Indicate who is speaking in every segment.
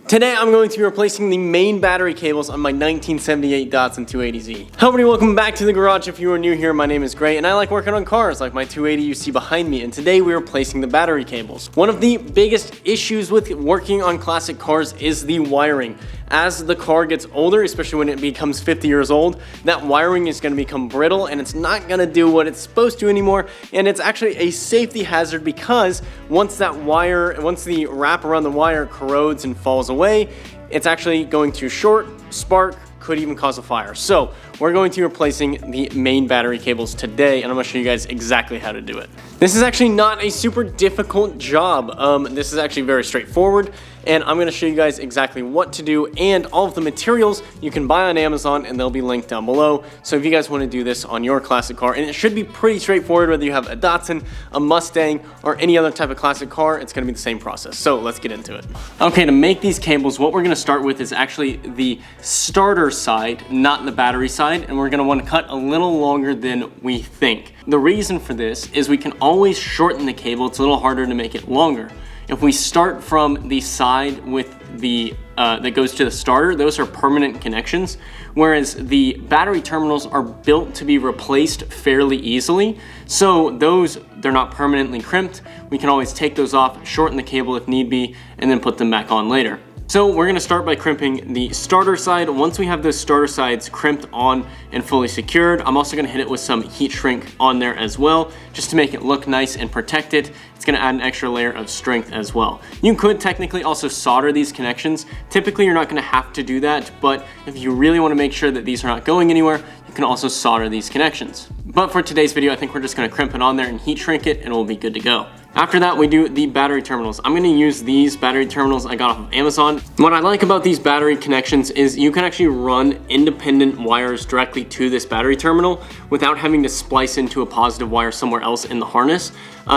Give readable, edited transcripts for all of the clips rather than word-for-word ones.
Speaker 1: Today I'm going to be replacing the main battery cables on my 1978 Datsun 280Z. Hello everybody, welcome back to the garage. If you are new here, my name is Gray and I like working on cars like my 280 you see behind me, and today we're replacing the battery cables. One of the biggest issues with working on classic cars is the wiring. As the car gets older, especially when it becomes 50 years old, that wiring is going to become brittle and it's not going to do what it's supposed to anymore, and it's actually a safety hazard because once the wrap around the wire corrodes and falls away, it's actually going to short, spark, could even cause a fire. So we're going to be replacing the main battery cables today, and I'm going to show you guys exactly how to do it. This is actually not a super difficult job. This is actually very straightforward, and I'm going to show you guys exactly what to do, and all of the materials you can buy on Amazon, and they'll be linked down below. So if you guys want to do this on your classic car, and it should be pretty straightforward whether you have a Datsun, a Mustang, or any other type of classic car, it's going to be the same process. So let's get into it. Okay, to make these cables, what we're going to start with is actually the starter side, not the battery side, and we're going to want to cut a little longer than we think. The reason for this is we can always shorten the cable. It's a little harder to make it longer. If we start from the side with the that goes to the starter, those are permanent connections, whereas the battery terminals are built to be replaced fairly easily. So they're not permanently crimped. We can always take those off, shorten the cable if need be, and then put them back on later. So we're gonna start by crimping the starter side. Once we have those starter sides crimped on and fully secured, I'm also gonna hit it with some heat shrink on there as well, just to make it look nice and protect it. It's gonna add an extra layer of strength as well. You could technically also solder these connections. Typically, you're not gonna have to do that, but if you really wanna make sure that these are not going anywhere, you can also solder these connections. But for today's video, I think we're just gonna crimp it on there and heat shrink it, and we'll be good to go. After that, we do the battery terminals. I'm gonna use these battery terminals I got off of Amazon. What I like about these battery connections is you can actually run independent wires directly to this battery terminal without having to splice into a positive wire somewhere else in the harness.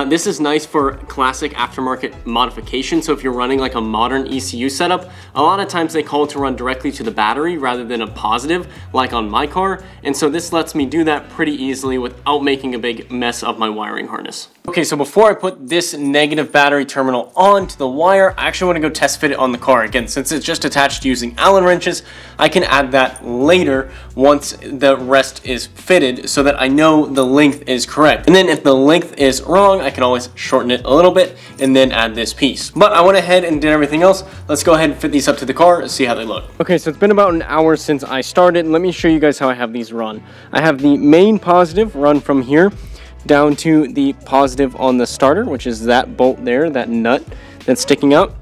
Speaker 1: This is nice for classic aftermarket modification. So if you're running like a modern ECU setup, a lot of times they call it to run directly to the battery rather than a positive, like on my car. And so this lets me do that pretty easily without making a big mess of my wiring harness. Okay, so before I put this negative battery terminal onto the wire, I actually want to go test fit it on the car. Again, since it's just attached using Allen wrenches, I can add that later once the rest is fitted so that I know the length is correct. And then if the length is wrong, I can always shorten it a little bit and then add this piece. But I went ahead and did everything else. Let's go ahead and fit these up to the car and see how they look. Okay, so it's been about an hour since I started. Let me show you guys how I have these run. I have the main positive run from here down to the positive on the starter, which is that bolt there, that nut that's sticking out.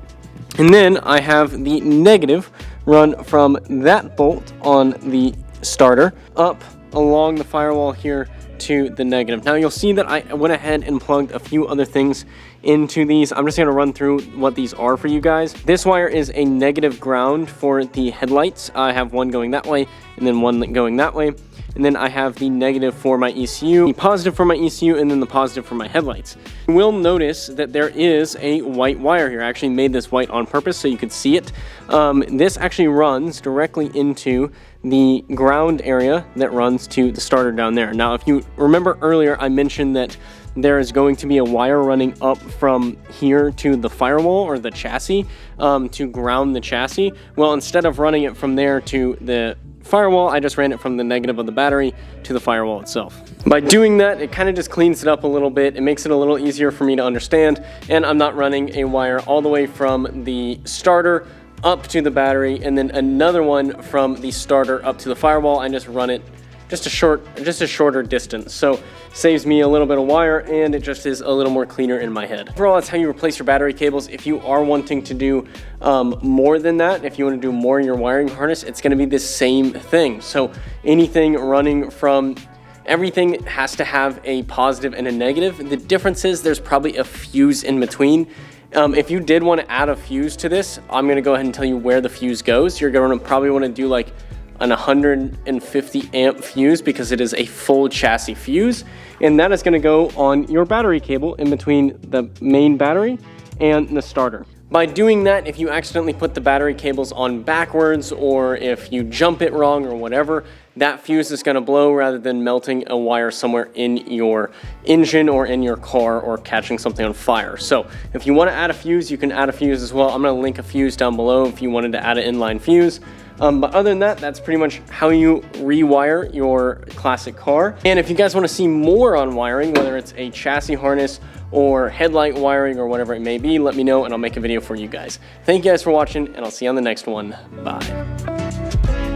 Speaker 1: And then I have the negative run from that bolt on the starter up along the firewall here to the negative. Now you'll see that I went ahead and plugged a few other things into these. I'm just going to run through what these are for you guys. This wire is a negative ground for the headlights. I have one going that way and then one going that way. And then I have the negative for my ECU, the positive for my ECU, and then the positive for my headlights. You will notice that there is a white wire here. I actually made this white on purpose so you could see it. This actually runs directly into the ground area that runs to the starter down there. Now, if you remember earlier, I mentioned that there is going to be a wire running up from here to the firewall or the chassis to ground the chassis. Well, instead of running it from there to the firewall, I just ran it from the negative of the battery to the firewall itself. By doing that, it kind of just cleans it up a little bit. It makes it a little easier for me to understand, and I'm not running a wire all the way from the starter up to the battery and then another one from the starter up to the firewall. I just run it just a shorter distance. So saves me a little bit of wire, and it just is a little more cleaner in my head. Overall, that's how you replace your battery cables. If you are wanting to do more than that, if you want to do more in your wiring harness, it's going to be the same thing. So anything running from everything has to have a positive and a negative. The difference is there's probably a fuse in between. If you did want to add a fuse to this, I'm going to go ahead and tell you where the fuse goes. You're going to probably want to do like an 150 amp fuse because it is a full chassis fuse, and that is going to go on your battery cable in between the main battery and the starter. By doing that, if you accidentally put the battery cables on backwards, or if you jump it wrong or whatever, that fuse is gonna blow rather than melting a wire somewhere in your engine or in your car or catching something on fire. So if you wanna add a fuse, you can add a fuse as well. I'm gonna link a fuse down below if you wanted to add an inline fuse. But other than that, that's pretty much how you rewire your classic car. And if you guys want to see more on wiring, whether it's a chassis harness or headlight wiring or whatever it may be, let me know and I'll make a video for you guys. Thank you guys for watching, and I'll see you on the next one. Bye.